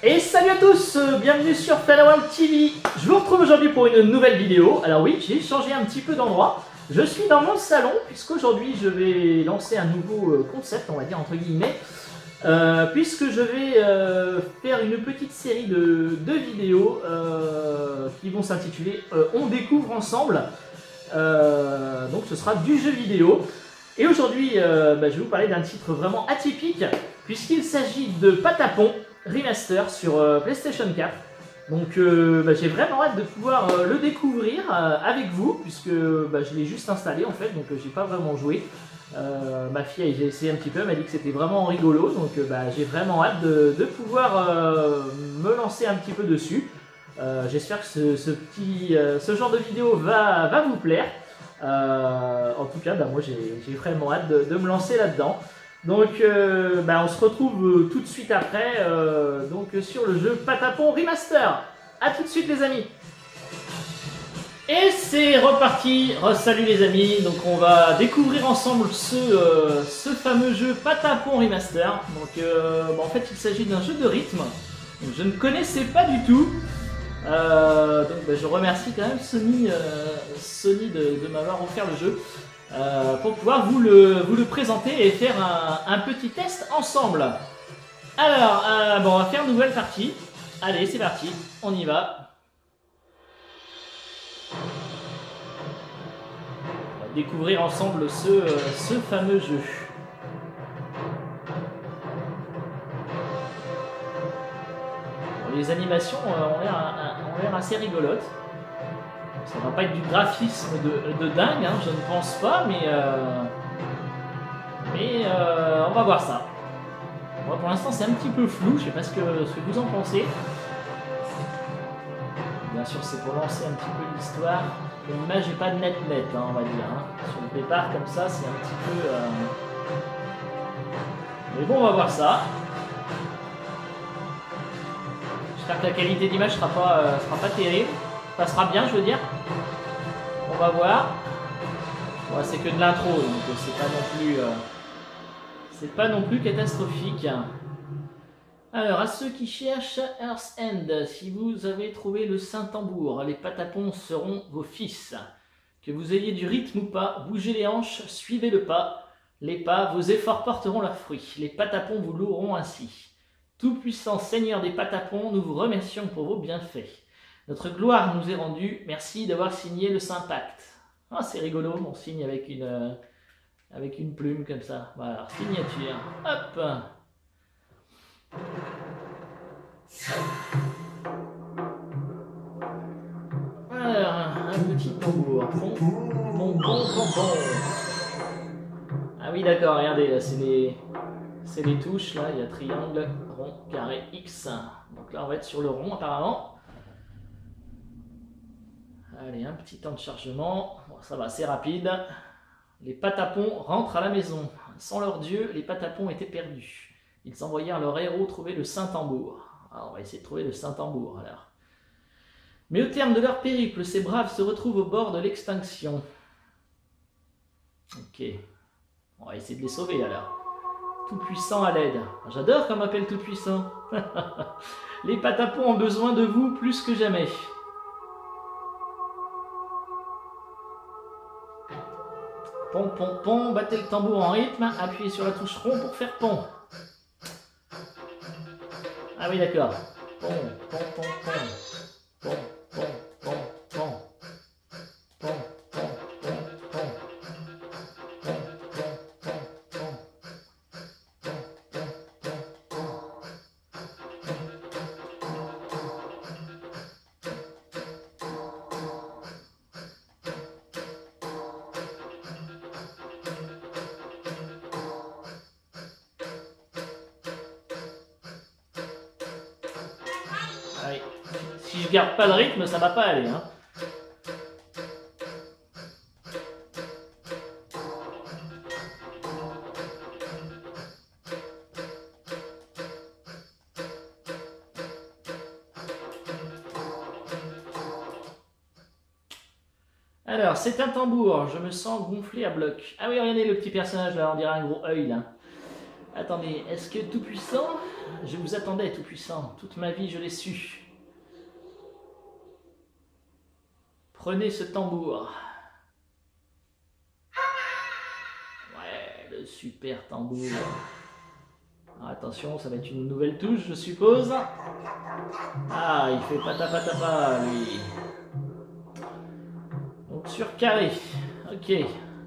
Et salut à tous, bienvenue sur Padawan TV. Je vous retrouve aujourd'hui pour une nouvelle vidéo. Alors oui, j'ai changé un petit peu d'endroit. Je suis dans mon salon puisqu'aujourd'hui je vais lancer un nouveau concept, on va dire entre guillemets. Puisque je vais faire une petite série de vidéos qui vont s'intituler On découvre ensemble. Donc ce sera du jeu vidéo. Et aujourd'hui, je vais vous parler d'un titre vraiment atypique puisqu'il s'agit de Patapon Remaster sur PlayStation 4. Donc j'ai vraiment hâte de pouvoir le découvrir avec vous puisque je l'ai juste installé en fait, donc j'ai pas vraiment joué. Ma fille j'ai essayé un petit peu, elle m'a dit que c'était vraiment rigolo, donc j'ai vraiment hâte de pouvoir me lancer un petit peu dessus. J'espère que ce genre de vidéo va vous plaire. En tout cas, moi j'ai vraiment hâte de me lancer là-dedans. Donc on se retrouve tout de suite après sur le jeu Patapon Remaster. A tout de suite les amis. Et c'est reparti. Salut les amis. Donc on va découvrir ensemble ce fameux jeu Patapon Remaster. Donc en fait il s'agit d'un jeu de rythme. Donc, je ne connaissais pas du tout. Je remercie quand même Sony de m'avoir offert le jeu. Pour pouvoir vous le présenter et faire un petit test ensemble. Alors, on va faire une nouvelle partie. Allez, c'est parti, on y va. On va découvrir ensemble ce fameux jeu. Les animations ont l'air assez rigolotes. Ça va pas être du graphisme de dingue, hein, je ne pense pas, mais on va voir ça. Bon, pour l'instant, c'est un petit peu flou, je sais pas ce que vous en pensez. Bien sûr, c'est pour lancer un petit peu l'histoire. L'image n'est pas net, hein, on va dire. Hein. Sur le départ, comme ça, c'est un petit peu... Mais bon, on va voir ça. J'espère que la qualité d'image sera pas terrible. Ça sera bien, je veux dire. On va voir. Bon, c'est que de l'intro, donc c'est pas non plus catastrophique. Alors, à ceux qui cherchent Earth's End, si vous avez trouvé le Saint-Tambour, les Patapons seront vos fils. Que vous ayez du rythme ou pas, bougez les hanches, suivez le pas. Les pas, vos efforts porteront leurs fruits. Les Patapons vous loueront ainsi. Tout-puissant Seigneur des Patapons, nous vous remercions pour vos bienfaits. Notre gloire nous est rendue, merci d'avoir signé le Saint-Pacte. Ah, c'est rigolo, on signe avec une plume comme ça. Voilà, signature. Hop. Alors, un petit tambour. Bon. Ah oui, d'accord, regardez, c'est les touches, là, il y a triangle, rond, carré, X. Donc là, on va être sur le rond, apparemment. Allez, un petit temps de chargement. Bon, ça va, c'est rapide. Les Patapons rentrent à la maison. Sans leur dieu, les Patapons étaient perdus. Ils envoyèrent leur héros trouver le Saint-Tambour. Alors, on va essayer de trouver le Saint-Tambour, alors. Mais au terme de leur périple, ces braves se retrouvent au bord de l'extinction. Ok. On va essayer de les sauver, alors. Tout-puissant à l'aide. J'adore qu'on m'appelle Tout-puissant. Les Patapons ont besoin de vous plus que jamais. Pon, battez le tambour en rythme, appuyez sur la touche rond pour faire pon. Ah oui, d'accord. Pon. Si je garde pas le rythme, ça va pas aller. Hein. Alors, c'est un tambour, je me sens gonflé à bloc. Ah oui, regardez le petit personnage là, on dirait un gros œil là. Attendez, est-ce que Tout-Puissant? Je vous attendais, Tout-Puissant. Toute ma vie, je l'ai su. Prenez ce tambour. Ouais, le super tambour. Alors, attention, ça va être une nouvelle touche, je suppose. Ah, il fait patapatapa, lui. Donc sur carré. Ok.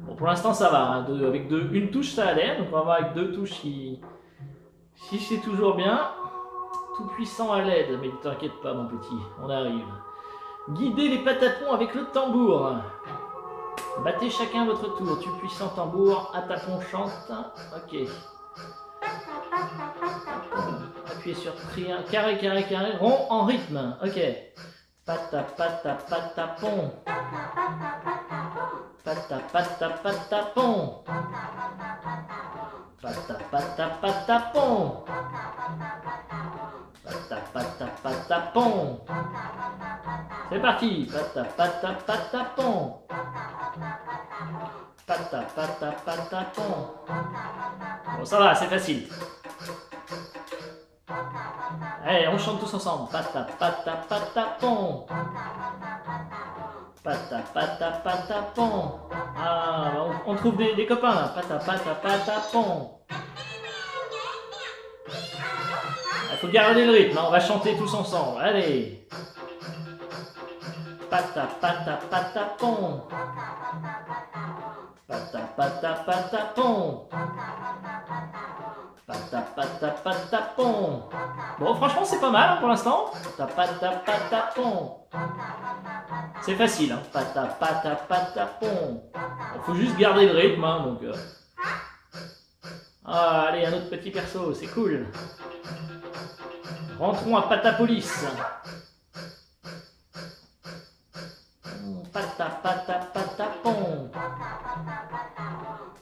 Bon, pour l'instant, ça va. Hein. Avec une touche, ça allait. Donc on va voir avec 2 touches si c'est toujours bien. Tout-Puissant à l'aide. Mais ne t'inquiète pas, mon petit. On arrive. Guidez les patapons avec le tambour. Battez chacun votre tour. Tout-Puissant tambour. Atapon chante. Ok. Appuyez sur triangle. Carré, carré, carré. Rond en rythme. Ok. Patapon. Patapon. Patapon. Patapon. C'est parti. Patapon. Patapon. Bon, ça va, c'est facile. Allez, on chante tous ensemble. Patapon. Patapon. Ah, on trouve des copains là. Patapon. Il faut garder le rythme, hein. On va chanter tous ensemble. Allez. Patapon. Patapon. Bon, franchement, c'est pas mal hein, pour l'instant. Patapon. C'est facile, hein. Patapon. Il faut juste garder le rythme, hein, donc. Ah, allez, un autre petit perso, c'est cool. Rentrons à Patapolis. Patapon.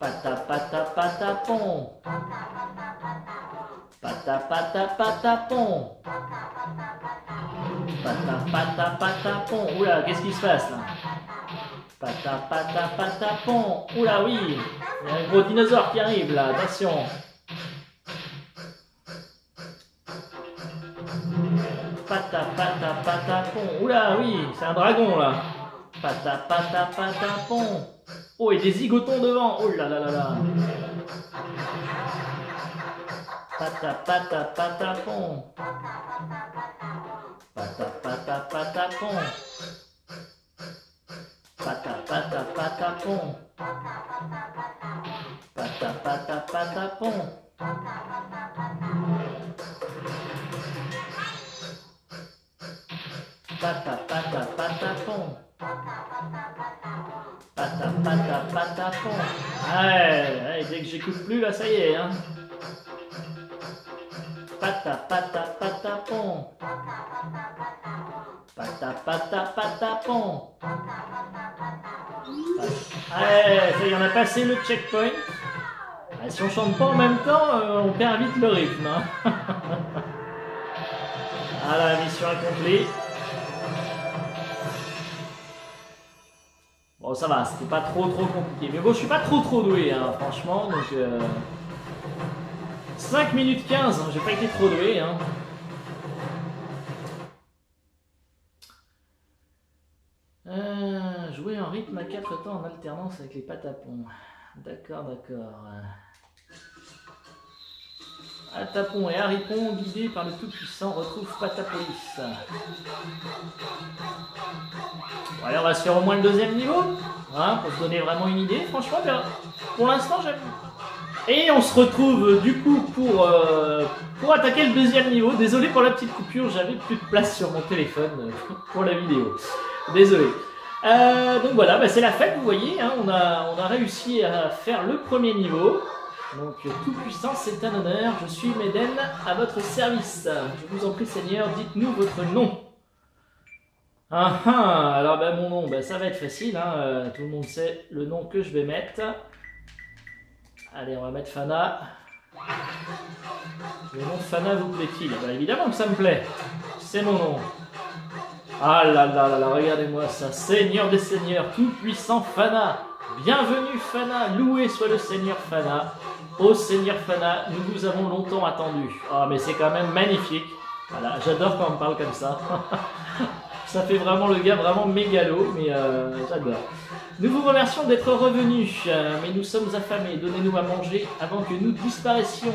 Patapon. Patapon. Oula, qu'est-ce qui se passe là? Patapon. Oula, oui. Il y a un gros dinosaure qui arrive là, attention. Patapon. Oula, oui, c'est un dragon là. Patapon. Oh, et des zigotons devant. Oh là là là là. Patapon. Patapon. Patapon. Patapon. Ouais, dès que j'écoute plus, là, ça y est. Hein. Patapon. Ouais, ça y est, on a passé le checkpoint. Si on chante pas en même temps, on perd vite le rythme. Hein. Voilà, mission accomplie. Bon, ça va, c'était pas trop compliqué. Mais bon, je suis pas trop doué, hein, franchement. Donc, 5 minutes 15, j'ai pas été trop doué. Hein. Jouer en rythme à 4 temps en alternance avec les patapons. D'accord. Atapon et Haripon, guidés par le Tout-Puissant, retrouvent Patapolis. Bon, allez, on va se faire au moins le 2e niveau, hein, pour se donner vraiment une idée. Franchement, pour l'instant, j'aime. Et on se retrouve du coup pour attaquer le 2e niveau. Désolé pour la petite coupure, j'avais plus de place sur mon téléphone pour la vidéo. Désolé. Donc voilà, bah c'est la fête, vous voyez, hein, on a réussi à faire le 1er niveau. Donc Tout-Puissant, c'est un honneur, je suis Méden à votre service. Je vous en prie Seigneur, dites-nous votre nom. Alors bah, mon nom, bah, ça va être facile, hein, tout le monde sait le nom que je vais mettre. Allez, on va mettre Fana. Le nom de Fana vous plaît-il? Bah, évidemment que ça me plaît, c'est mon nom. Ah là là là là, regardez-moi ça. Seigneur des seigneurs, tout-puissant Fana. Bienvenue Fana, loué soit le Seigneur Fana. Ô Seigneur Fana, nous vous avons longtemps attendu. Ah mais c'est quand même magnifique. Voilà, j'adore quand on me parle comme ça. Ça fait vraiment le gars vraiment mégalo, mais j'adore. Nous vous remercions d'être revenus, mais nous sommes affamés. Donnez-nous à manger avant que nous disparaissions.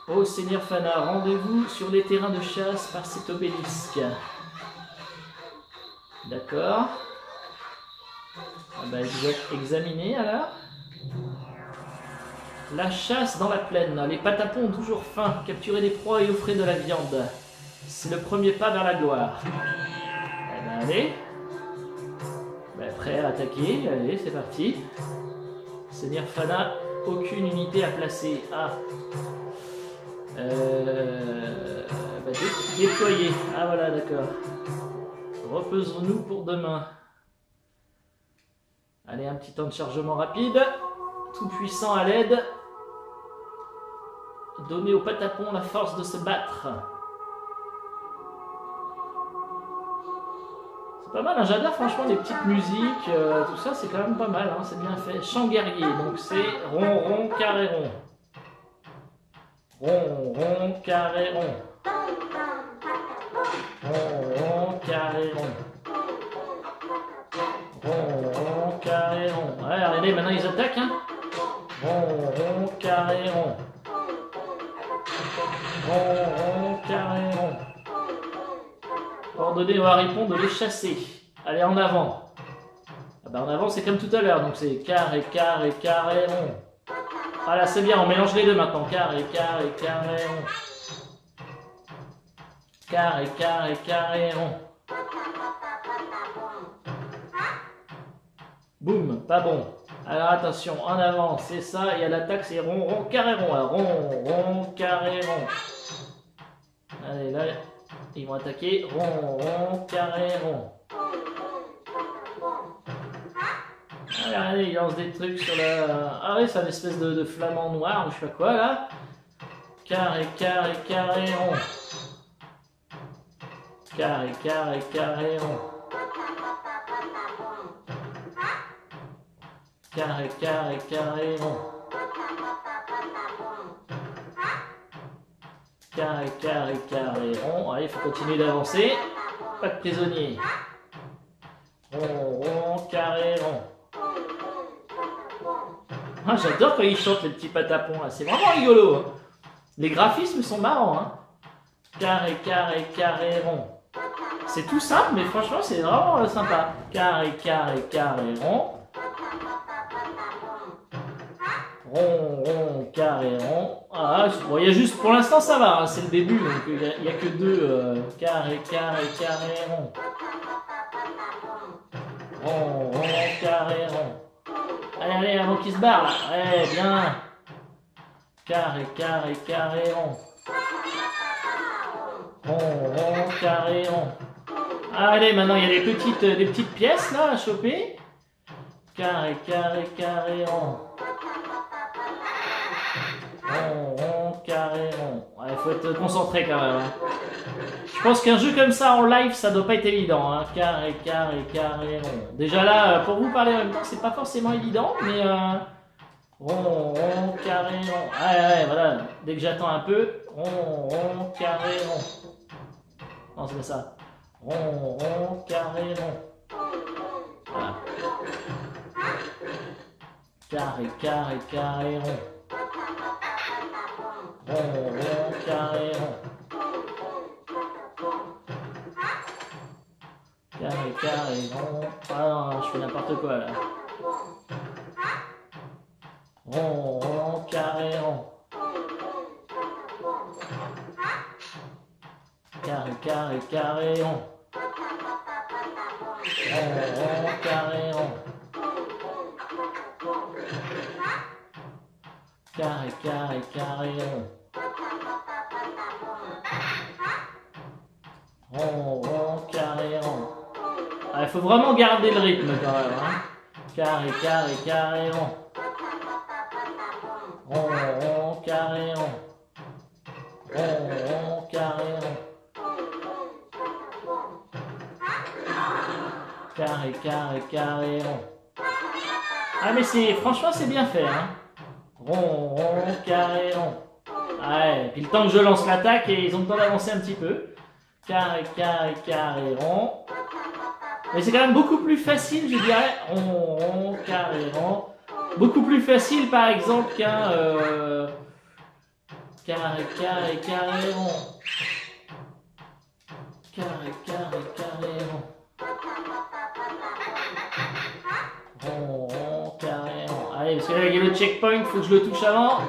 Ô Seigneur Fana, rendez-vous sur les terrains de chasse par cet obélisque. D'accord. Ah bah, je vais examiner alors. La chasse dans la plaine. Les patapons ont toujours faim. Capturer des proies et offrir de la viande. C'est le premier pas vers la gloire. Eh ben, allez. Ben, prêt à attaquer. Allez, c'est parti. Seigneur Fana, aucune unité à placer. Ah. Bah, déployer. Ah voilà, d'accord. Reposons-nous pour demain. Allez, un petit temps de chargement rapide. Tout puissant à l'aide. Donnez au patapon la force de se battre. C'est pas mal, hein, j'adore franchement les petites musiques, tout ça c'est quand même pas mal, hein, c'est bien fait. Chant guerrier, donc c'est rond, rond, carré, rond. Rond, rond, carré, rond. Rond, rond, carré, rond. Rond, rond, carré, rond. Ouais, regardez, maintenant ils attaquent, hein. Rond, rond, carré, rond. Rond, rond, carré, rond. Ordonnez au haricon de les chasser. Allez, en avant. Ah bah, en avant, c'est comme tout à l'heure, donc c'est carré, carré, carré, rond. Voilà, c'est bien, on mélange les deux maintenant. Carré, carré, carré, rond. Carré, carré, carré, rond. Boum, pas bon. Alors attention, en avant, c'est ça, et à l'attaque, c'est rond, rond, carré, rond. Alors, rond, rond, carré, rond. Allez, là, ils vont attaquer. Rond, rond, carré, rond. Allez, ils lancent des trucs sur la... Ah oui, c'est une espèce de flamant noir, ou je sais pas quoi, là. Carré, carré, carré, rond. Carré, carré, carré, rond. Carré, carré, carré, rond. Carré, carré, carré, rond. Allez, il faut continuer d'avancer. Pas de prisonniers. Rond, rond, carré, rond. Ah, j'adore quand ils chantent les petits patapons là, c'est vraiment rigolo. Hein. Les graphismes sont marrants. Hein. Carré, carré, carré, rond. C'est tout simple, mais franchement, c'est vraiment sympa. Carré, carré, carré, rond. Rond, rond, carré, rond. Ah, bon, il y a juste, pour l'instant, ça va, hein, c'est le début, donc il n'y a que deux. Carré, carré, carré, rond. Rond, rond, carré, rond. Allez, allez, avant qu'il se barre là. Ouais, bien. Carré, carré, carré, rond. Rond, rond, carré, rond. Allez, maintenant il y a des petites pièces là à choper. Carré, carré, carré, rond. Rond, rond, carré, rond. Il faut être concentré quand même. Hein. Je pense qu'un jeu comme ça en live, ça doit pas être évident. Hein. Carré, carré, carré, rond. Déjà là, pour vous parler en même temps, c'est pas forcément évident, mais rond, rond, carré, rond. Ouais, ouais, voilà. Dès que j'attends un peu, rond, rond, carré, rond. Non, c'est pas ça. Rond, rond, carré, rond. Voilà. Carré, carré, carré, rond. Rond, rond, carré, rond. Carré, carré, rond. Ah non, je fais n'importe quoi là. Rond, rond, carré, rond. Carré, carré, carré, rond. Rond, rond, carré, rond. Carré, carré, carré, rond. Rond, rond, carré, rond. Ah, il faut vraiment garder le rythme quand même. Hein. Carré, carré, carré, rond. Rond, rond, carré, rond. Rond, rond, carré, rond. Carré, carré, carré, rond. Ah mais franchement c'est bien fait, hein. Rond, rond, carré, rond. Ouais, puis le temps que je lance l'attaque, et ils ont le temps d'avancer un petit peu. Carré, carré, carré, rond. Mais c'est quand même beaucoup plus facile, je dirais. Rond, rond, carré, rond. Beaucoup plus facile, par exemple, qu'un carré, carré, carré, rond. Carré, carré, carré, rond. Rond, rond, carré, rond. Allez, parce que là, il y a le checkpoint, il faut que je le touche avant.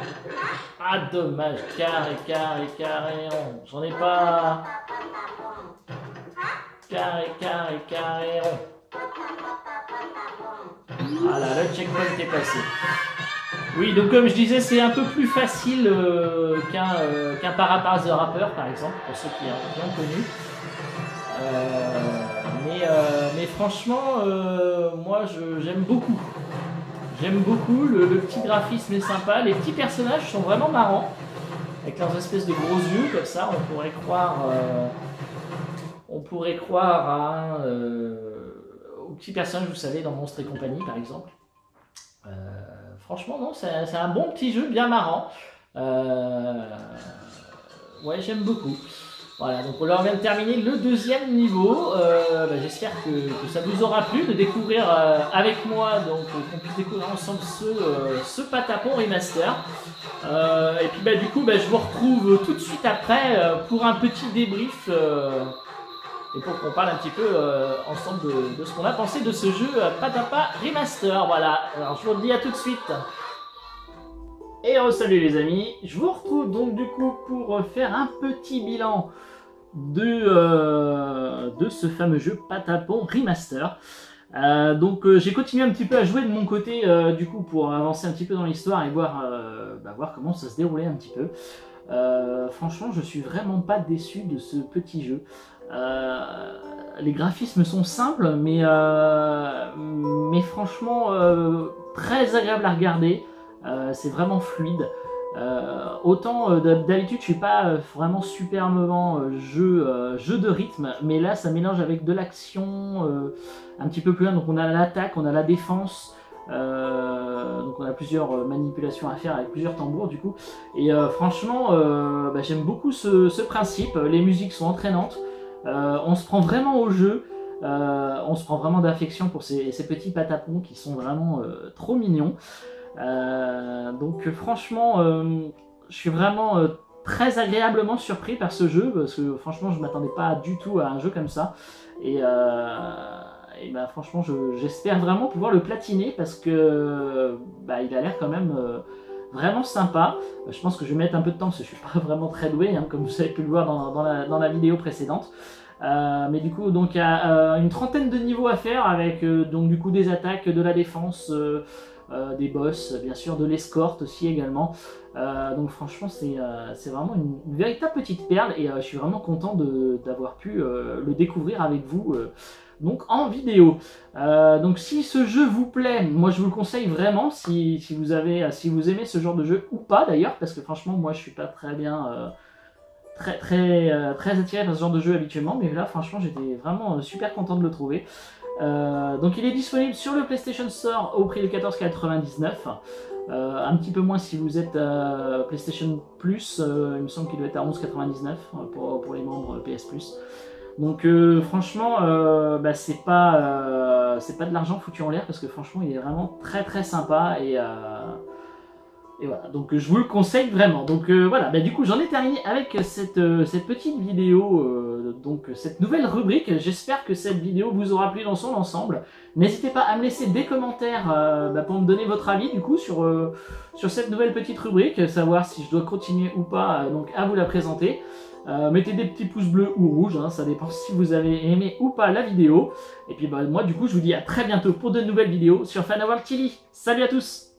Ah, dommage. Carré, carré, carré, rond. J'en ai pas... Carré, carré, carré, rond. Voilà, le checkpoint est passé. Oui, donc comme je disais, c'est un peu plus facile qu'un Parapace the Rapper, par exemple, pour ceux qui ont connu. Mais franchement, moi, j'aime beaucoup. J'aime beaucoup, le petit graphisme est sympa, les petits personnages sont vraiment marrants, avec leurs espèces de gros yeux, comme ça, on pourrait croire aux petits personnages, vous savez, dans Monstres et compagnie, par exemple. Franchement, non, c'est un bon petit jeu, bien marrant. Ouais, j'aime beaucoup. Voilà, donc on leur vient de terminer le deuxième niveau. J'espère que ça vous aura plu de découvrir avec moi, donc qu'on puisse découvrir ensemble ce Patapon Remaster. Et puis du coup, je vous retrouve tout de suite après pour un petit débrief et pour qu'on parle un petit peu ensemble de ce qu'on a pensé de ce jeu Patapon Remaster. Voilà, alors je vous dis à tout de suite. Et salut les amis, je vous retrouve donc du coup pour faire un petit bilan de ce fameux jeu Patapon Remaster. J'ai continué un petit peu à jouer de mon côté du coup pour avancer un petit peu dans l'histoire et voir comment ça se déroulait un petit peu. Franchement, je suis vraiment pas déçu de ce petit jeu. Les graphismes sont simples, mais franchement très agréable à regarder. C'est vraiment fluide. Autant d'habitude je suis pas vraiment superbement jeu de rythme, mais là ça mélange avec de l'action un petit peu plus loin. Donc on a l'attaque, on a la défense, donc on a plusieurs manipulations à faire avec plusieurs tambours du coup. Et franchement j'aime beaucoup ce principe. Les musiques sont entraînantes, on se prend vraiment au jeu. On se prend vraiment d'affection pour ces petits patapons qui sont vraiment trop mignons. Donc franchement je suis vraiment très agréablement surpris par ce jeu, parce que franchement je m'attendais pas du tout à un jeu comme ça, et franchement j'espère vraiment pouvoir le platiner, parce que il a l'air quand même vraiment sympa. Je pense que je vais mettre un peu de temps parce que je suis pas vraiment très doué, hein, comme vous avez pu le voir dans la vidéo précédente. Mais du coup donc il y a une trentaine de niveaux à faire, avec donc du coup des attaques, de la défense, des boss, bien sûr, de l'escorte aussi également. Donc franchement c'est vraiment une véritable petite perle, et je suis vraiment content d'avoir pu le découvrir avec vous donc en vidéo. Donc si ce jeu vous plaît, moi je vous le conseille vraiment, si vous aimez ce genre de jeu, ou pas d'ailleurs, parce que franchement moi je suis pas très bien très attiré par ce genre de jeu habituellement, mais là franchement j'étais vraiment super content de le trouver. Donc il est disponible sur le PlayStation Store au prix de 14,99 €. Un petit peu moins si vous êtes PlayStation Plus, il me semble qu'il doit être à 11,99 € pour les membres PS Plus. Donc franchement c'est pas de l'argent foutu en l'air, parce que franchement il est vraiment très sympa, et voilà, donc je vous le conseille vraiment. Donc voilà, du coup j'en ai terminé avec cette petite vidéo, donc cette nouvelle rubrique. J'espère que cette vidéo vous aura plu dans son ensemble. N'hésitez pas à me laisser des commentaires pour me donner votre avis du coup sur cette nouvelle petite rubrique, savoir si je dois continuer ou pas donc à vous la présenter. Mettez des petits pouces bleus ou rouges, hein, ça dépend si vous avez aimé ou pas la vidéo. Et puis moi du coup je vous dis à très bientôt pour de nouvelles vidéos sur Fanaworld TV. Salut à tous!